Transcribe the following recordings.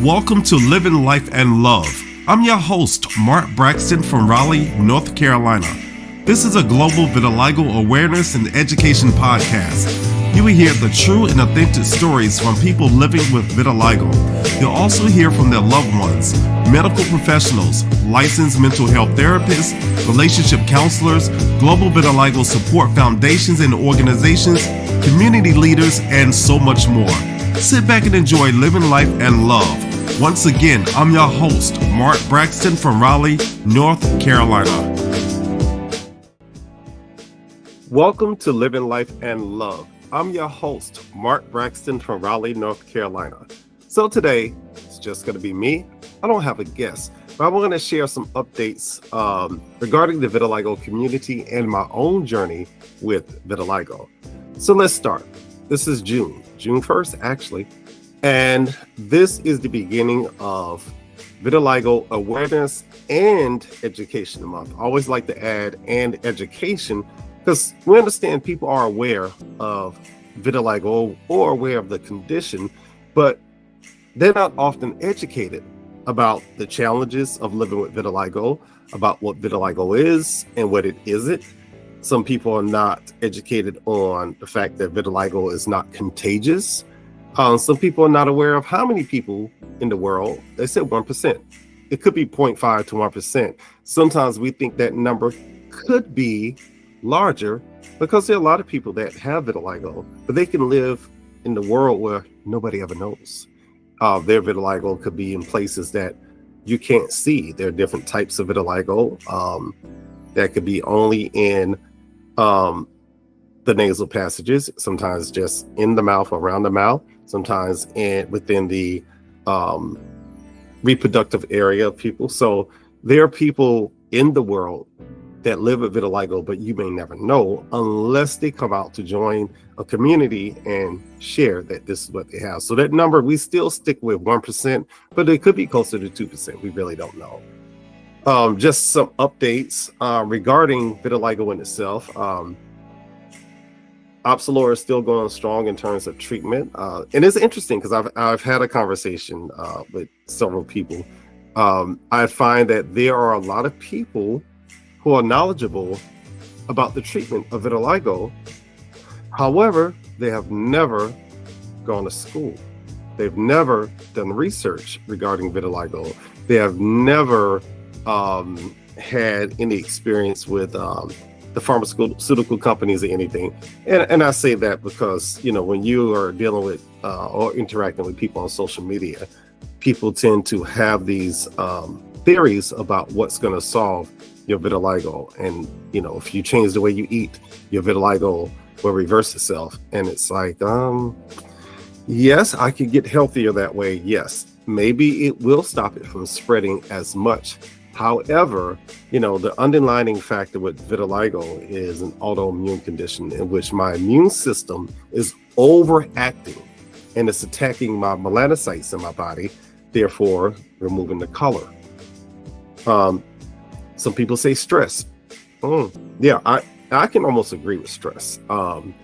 Welcome to Living Life and Love. I'm your host, Mark Braxton from Raleigh, North Carolina. This is a global vitiligo awareness and education podcast. You will hear the true and authentic stories from people living with vitiligo. You'll also hear from their loved ones, medical professionals, licensed mental health therapists, relationship counselors, global vitiligo support foundations and organizations, community leaders, and so much more. Sit back and enjoy living life and love. Once again, I'm your host, Mark Braxton from Raleigh, North Carolina. Welcome to Living Life and Love. I'm your host, Mark Braxton from Raleigh, North Carolina. So today, it's just going to be me. I don't have a guest, but I'm going to share some updates regarding the vitiligo community and my own journey with vitiligo. So let's start. This is June 1st, actually. And this is the beginning of Vitiligo Awareness and Education Month. I always like to add "and education" because we understand people are aware of vitiligo or aware of the condition, but they're not often educated about the challenges of living with vitiligo, about what vitiligo is and what it isn't. Some people are not educated on the fact that vitiligo is not contagious. Some people are not aware of how many people in the world. They said 1%. It could be 0.5 to 1%. Sometimes we think that number could be larger because there are a lot of people that have vitiligo, but they can live in the world where nobody ever knows. Their vitiligo could be in places that you can't see. There are different types of vitiligo that could be only in the nasal passages, sometimes just in the mouth, around the mouth, sometimes within the reproductive area of people. So there are people in the world that live with vitiligo, but you may never know unless they come out to join a community and share that this is what they have. So that number, we still stick with 1%, but it could be closer to 2%. We really don't know. Just some updates regarding vitiligo in itself. Opsilor is still going strong in terms of treatment. And it's interesting because I've had a conversation with several people. I find that there are a lot of people who are knowledgeable about the treatment of vitiligo. However, they have never gone to school. They've never done research regarding vitiligo. They have never had any experience with the pharmaceutical companies or anything. And I say that because, when you are dealing with or interacting with people on social media, people tend to have these theories about what's going to solve your vitiligo. And, if you change the way you eat, your vitiligo will reverse itself. And it's like, yes, I could get healthier that way. Yes, maybe it will stop it from spreading as much. However, the underlying factor with vitiligo is an autoimmune condition in which my immune system is overacting and it's attacking my melanocytes in my body, therefore removing the color. Some people say stress. Yeah, I can almost agree with stress. I'm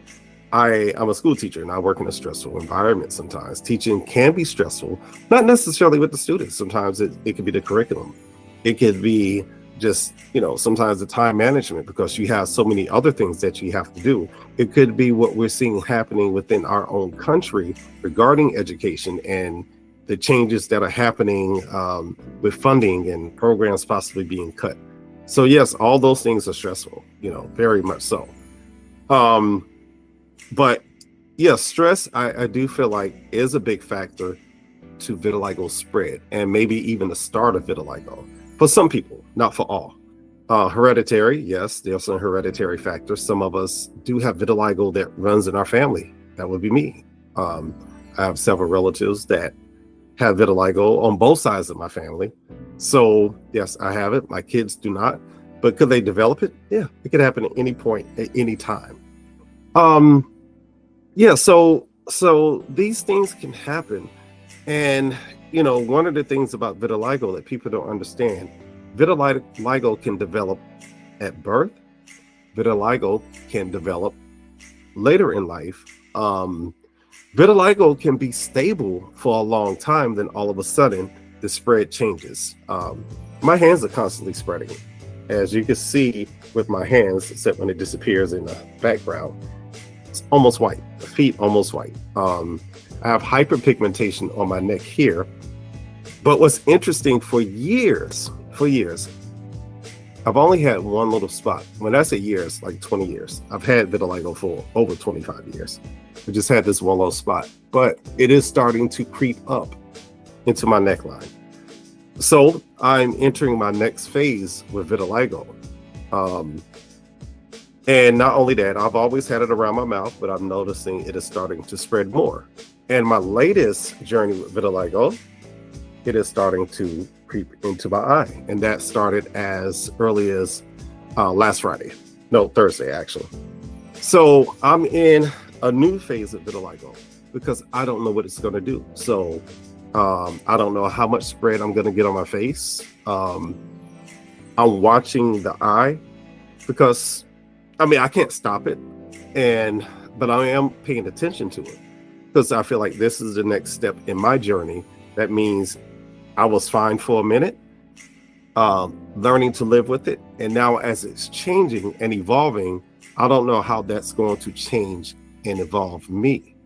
a school teacher and I work in a stressful environment sometimes. Teaching can be stressful, not necessarily with the students. Sometimes it could be the curriculum. It could be just, sometimes the time management because you have so many other things that you have to do. It could be what we're seeing happening within our own country regarding education and the changes that are happening with funding and programs possibly being cut. So yes, all those things are stressful, very much so. But yes, stress, I do feel like is a big factor to vitiligo spread and maybe even the start of vitiligo. For some people, not for all. Hereditary, yes, there's some hereditary factors. Some of us do have vitiligo that runs in our family. That would be me. I have several relatives that have vitiligo on both sides of my family. So yes, I have it. My kids do not. But could they develop it? Yeah, it could happen at any point, at any time. Yeah, so these things can happen. And one of the things about vitiligo that people don't understand, vitiligo can develop at birth. Vitiligo can develop later in life. Vitiligo can be stable for a long time, then all of a sudden the spread changes. My hands are constantly spreading. As you can see with my hands, except when it disappears in the background, it's almost white. The feet almost white. I have hyperpigmentation on my neck here. But what's interesting, for years, I've only had one little spot. When I say years, like 20 years. I've had vitiligo for over 25 years. I just had this one little spot, but it is starting to creep up into my neckline. So I'm entering my next phase with vitiligo. And not only that, I've always had it around my mouth, but I'm noticing it is starting to spread more. And my latest journey with vitiligo, it is starting to creep into my eye. And that started as early as Thursday, actually. So I'm in a new phase of vitiligo because I don't know what it's going to do. So I don't know how much spread I'm going to get on my face. I'm watching the eye because, I can't stop it. But I am paying attention to it because I feel like this is the next step in my journey. That means I was fine for a minute, learning to live with it. And now as it's changing and evolving, I don't know how that's going to change and evolve me,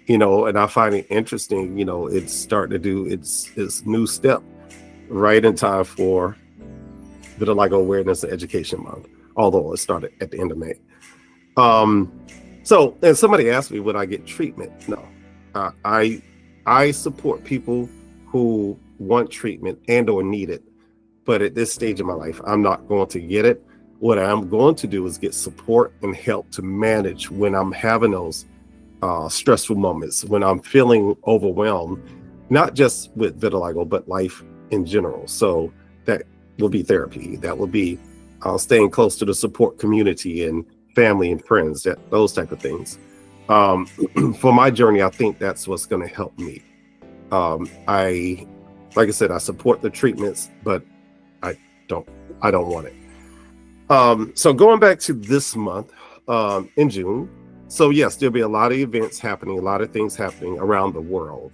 and I find it interesting, it's starting to do its new step right in time for Vitiligo Awareness and Education Month, although it started at the end of May. And somebody asked me, would I get treatment? No, I support people who want treatment and or need it. But at this stage of my life, I'm not going to get it. What I'm going to do is get support and help to manage when I'm having those stressful moments, when I'm feeling overwhelmed, not just with vitiligo, but life in general. So that will be therapy. That will be staying close to the support community and family and friends, those type of things. For my journey, I think that's what's going to help me. Like I said, I support the treatments, but I don't want it. So going back to this month, in June. So yes, there'll be a lot of events happening, a lot of things happening around the world.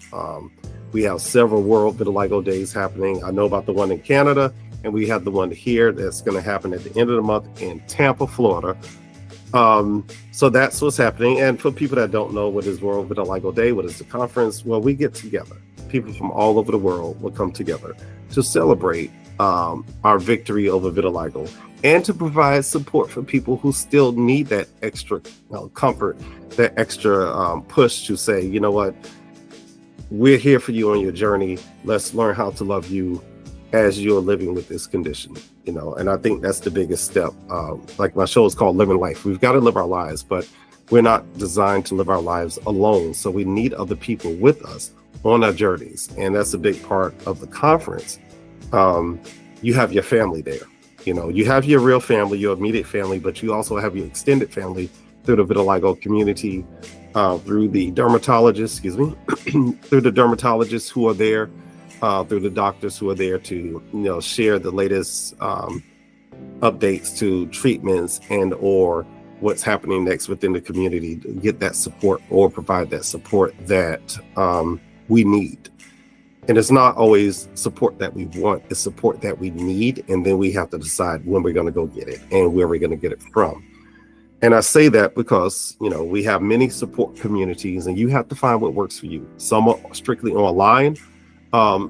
We have several World Vitiligo Days happening. I know about the one in Canada, and we have the one here that's going to happen at the end of the month in Tampa, Florida. So that's what's happening. And for people that don't know what is World Vitiligo Day, what is the conference? Well, we get together. People from all over the world will come together to celebrate our victory over vitiligo and to provide support for people who still need that extra comfort, that extra push to say, you know what, we're here for you on your journey. Let's learn how to love you as you're living with this condition, and I think that's the biggest step. Like my show is called Living Life. We've got to live our lives, but we're not designed to live our lives alone. So we need other people with us on our journeys. And that's a big part of the conference. You have your family there. You have your real family, your immediate family, but you also have your extended family through the vitiligo community, through the dermatologists, through the dermatologists who are there, through the doctors who are there to, share the latest updates to treatments and or what's happening next within the community to get that support or provide that support that we need. And it's not always support that we want, it's support that we need. And then we have to decide when we're going to go get it and where we're going to get it from. And I say that because, we have many support communities and you have to find what works for you. Some are strictly online.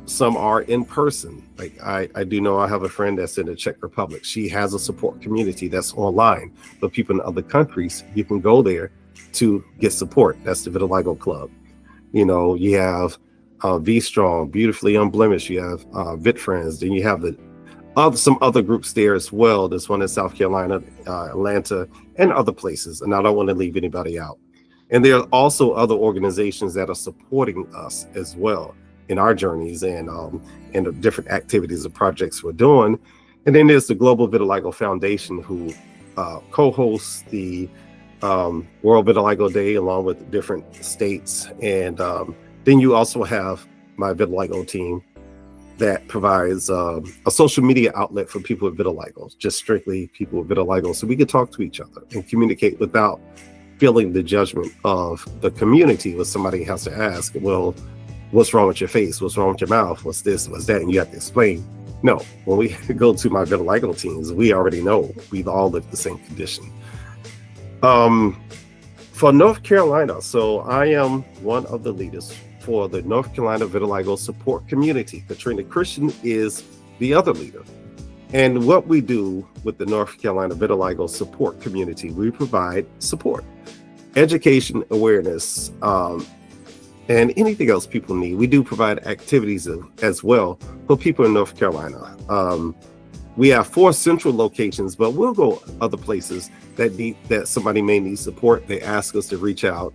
Some are in person. Like I do know I have a friend that's in the Czech Republic. She has a support community that's online. But people in other countries, you can go there to get support. That's the Vitiligo Club. You have V Strong, Beautifully Unblemished. You have Vit Friends. Then you have some other groups there as well. There's one in South Carolina, Atlanta, and other places. And I don't want to leave anybody out. And there are also other organizations that are supporting us as well in our journeys and the different activities and projects we're doing. And then there's the Global Vitiligo Foundation, who co-hosts the World Vitiligo Day along with different states. And then you also have my vitiligo team that provides a social media outlet for people with vitiligo, just strictly people with vitiligo, so we can talk to each other and communicate without feeling the judgment of the community when somebody has to ask, well, what's wrong with your face? What's wrong with your mouth? What's this? What's that? And you have to explain. No, when we go to my vitiligo teams, we already know we've all lived the same condition. For North Carolina, so I am one of the leaders for the North Carolina Vitiligo Support Community. Katrina Christian is the other leader. And what we do with the North Carolina Vitiligo Support Community, we provide support, education, awareness, and anything else people need. We do provide activities as well for people in North Carolina. We have 4 central locations, but we'll go other places that somebody may need support. They ask us to reach out.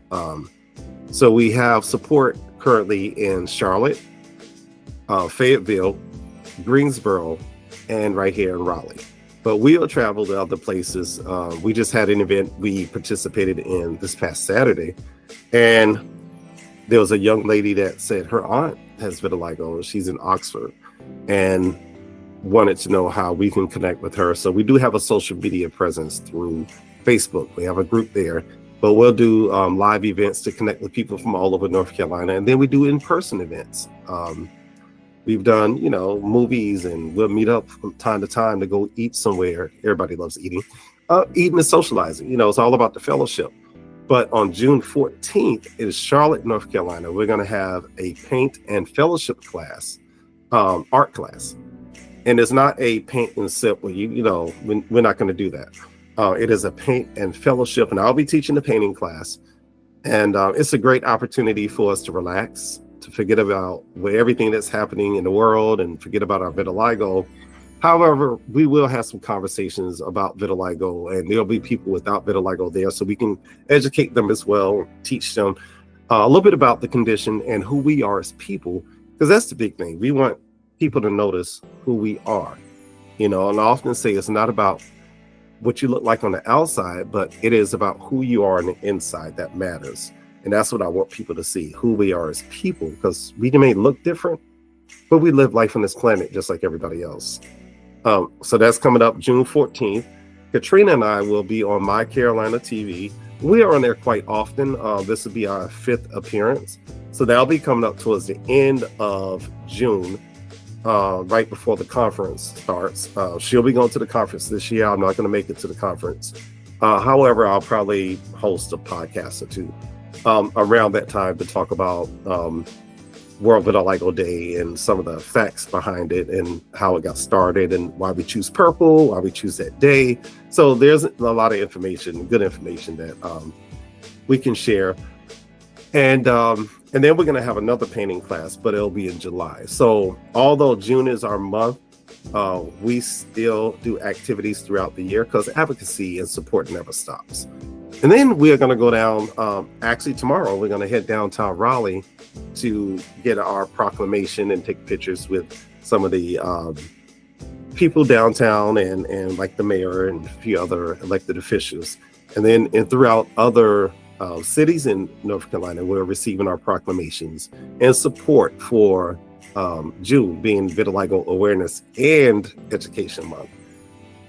So we have support currently in Charlotte, Fayetteville, Greensboro, and right here in Raleigh. But we'll travel to other places. We just had an event we participated in this past Saturday, and there was a young lady that said her aunt has vitiligo. She's in Oxford and wanted to know how we can connect with her. So we do have a social media presence through Facebook. We have a group there, but we'll do live events to connect with people from all over North Carolina. And then we do in-person events. We've done, movies, and we'll meet up from time to time to go eat somewhere. Everybody loves eating. Eating and socializing, it's all about the fellowship. But on June 14th in Charlotte, North Carolina, we're going to have a paint and fellowship class, art class. And it's not a paint and sip where we're not going to do that. It is a paint and fellowship, and I'll be teaching the painting class. And it's a great opportunity for us to relax, to forget about everything that's happening in the world and forget about our vitiligo. However, we will have some conversations about vitiligo, and there'll be people without vitiligo there, so we can educate them as well, teach them a little bit about the condition and who we are as people, because that's the big thing. We want people to notice who we are, and I often say it's not about what you look like on the outside, but it is about who you are on the inside that matters. And that's what I want people to see, who we are as people, because we may look different, but we live life on this planet just like everybody else. So that's coming up June 14th. Katrina and I will be on My Carolina TV. We are on there quite often. This will be our 5th appearance. So that'll be coming up towards the end of June, right before the conference starts. She'll be going to the conference this year. I'm not going to make it to the conference. However, I'll probably host a podcast or 2 around that time to talk about World Vitiligo Day and some of the facts behind it and how it got started and why we choose purple, why we choose that day. So there's a lot of information, good information that we can share. And then we're going to have another painting class, but it'll be in July. So although June is our month, we still do activities throughout the year because advocacy and support never stops. And then we are going to go down, actually tomorrow, we're going to head downtown Raleigh to get our proclamation and take pictures with some of the people downtown and like the mayor and a few other elected officials. And then throughout other cities in North Carolina, we're receiving our proclamations and support for June being Vitiligo Awareness and Education Month.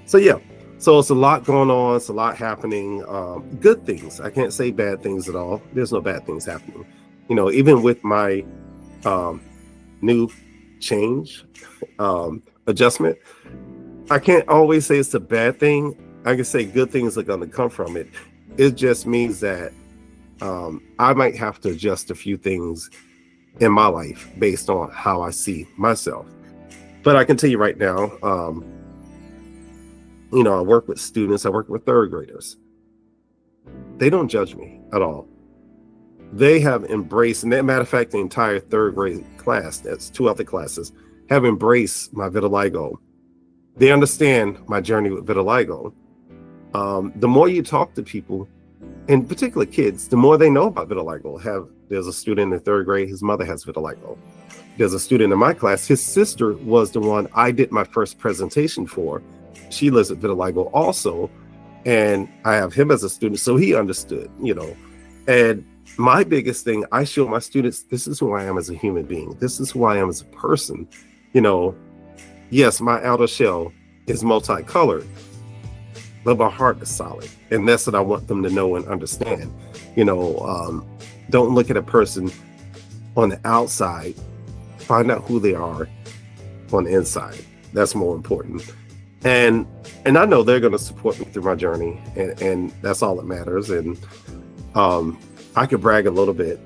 So yeah. So it's a lot going on. It's a lot happening. Good things. I can't say bad things at all. There's no bad things happening. Even with my new change, adjustment, I can't always say it's a bad thing. I can say good things are going to come from it. It just means that I might have to adjust a few things in my life based on how I see myself. But I can tell you right now, I work with students, I work with 3rd graders. They don't judge me at all. They have embraced, and as a matter of fact, the entire 3rd grade class, that's 2 other classes, have embraced my vitiligo. They understand my journey with vitiligo. The more you talk to people, in particular kids, the more they know about vitiligo. There's a student in 3rd grade, his mother has vitiligo. There's a student in my class, his sister was the one I did my first presentation for. She lives with vitiligo also, and I have him as a student, so he understood, And my biggest thing, I show my students, this is who I am as a human being. This is who I am as a person. Yes, my outer shell is multicolored, but my heart is solid. And that's what I want them to know and understand. You know, don't look at a person on the outside, find out who they are on the inside. That's more important. And I know they're going to support me through my journey, and that's all that matters. And I could brag a little bit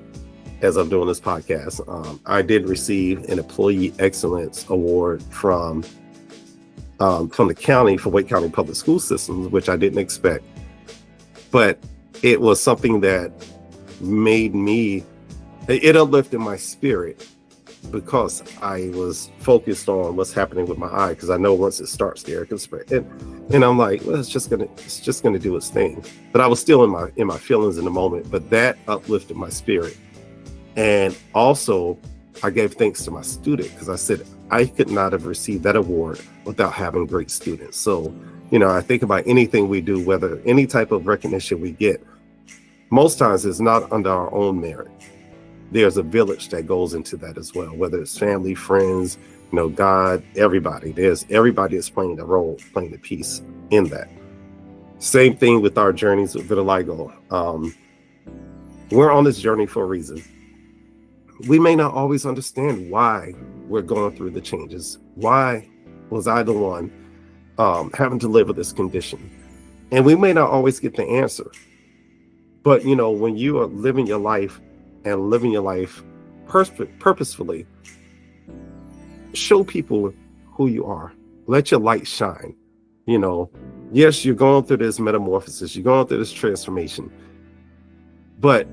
as I'm doing this podcast. I did receive an Employee Excellence Award from the county for Wake County Public School Systems, which I didn't expect. But it was something that it uplifted my spirit because I was focused on what's happening with my eye, because I know once it starts there, it can spread. And I'm like, well, it's just gonna do its thing. But I was still in my feelings in the moment. But that uplifted my spirit. And also, I gave thanks to my student, because I said I could not have received that award without having great students. So, you know, I think about anything we do, whether any type of recognition we get, most times it's not under our own merit. There's a village that goes into that as well, whether it's family, friends, you know, God, everybody. Everybody is playing a role, playing a piece in that. Same thing with our journeys with vitiligo. We're on this journey for a reason. We may not always understand why we're going through the changes. Why was I the one having to live with this condition? And we may not always get the answer. But, you know, when you are living your life and living your life purposefully, show people who you are. Let your light shine. You know, yes, you're going through this metamorphosis. You're going through this transformation. But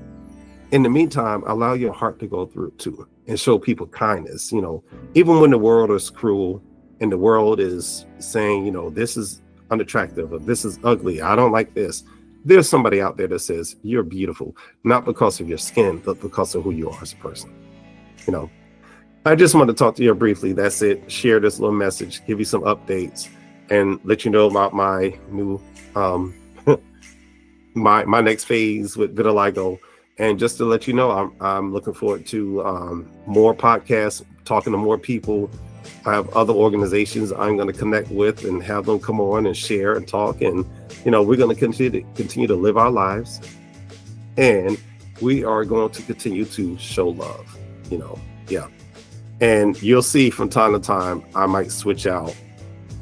in the meantime, allow your heart to go through it too, and show people kindness. You know, even when the world is cruel and the world is saying, you know, this is unattractive or this is ugly, I don't like this. There's somebody out there that says you're beautiful, not because of your skin, but because of who you are as a person. You know, I just want to talk to you briefly. That's it. Share this little message, give you some updates, and let you know about my new, my next phase with vitiligo. And just to let you know, I'm looking forward to more podcasts, talking to more people. I have other organizations I'm going to connect with and have them come on and share and talk. And, you know, we're going to continue to live our lives. And we are going to continue to show love, you know. Yeah. And you'll see from time to time, I might switch out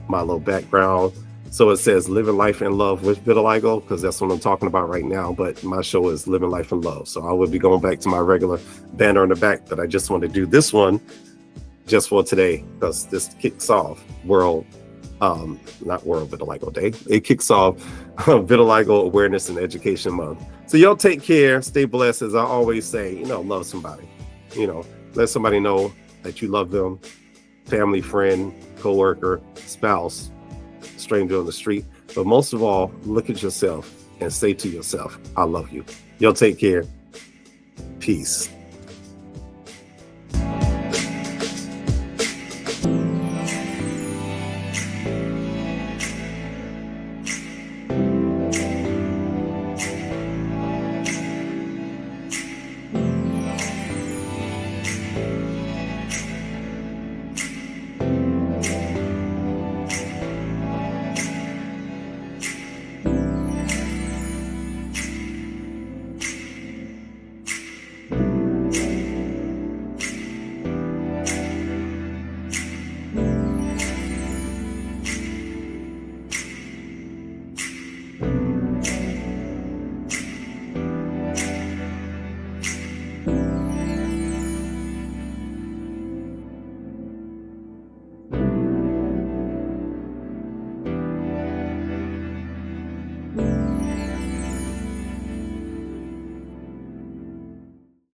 my little background. So it says Living Life and Love with Vitiligo, because that's what I'm talking about right now. But my show is Living Life and Love. So I will be going back to my regular banner in the back, but I just want to do this one just for today, because this kicks off not World Vitiligo Day. It kicks off Vitiligo Awareness and Education Month. So y'all take care, stay blessed. As I always say, you know, love somebody. You know, let somebody know that you love them. Family, friend, coworker, spouse, stranger on the street. But most of all, look at yourself and say to yourself, I love you. Y'all take care. Peace.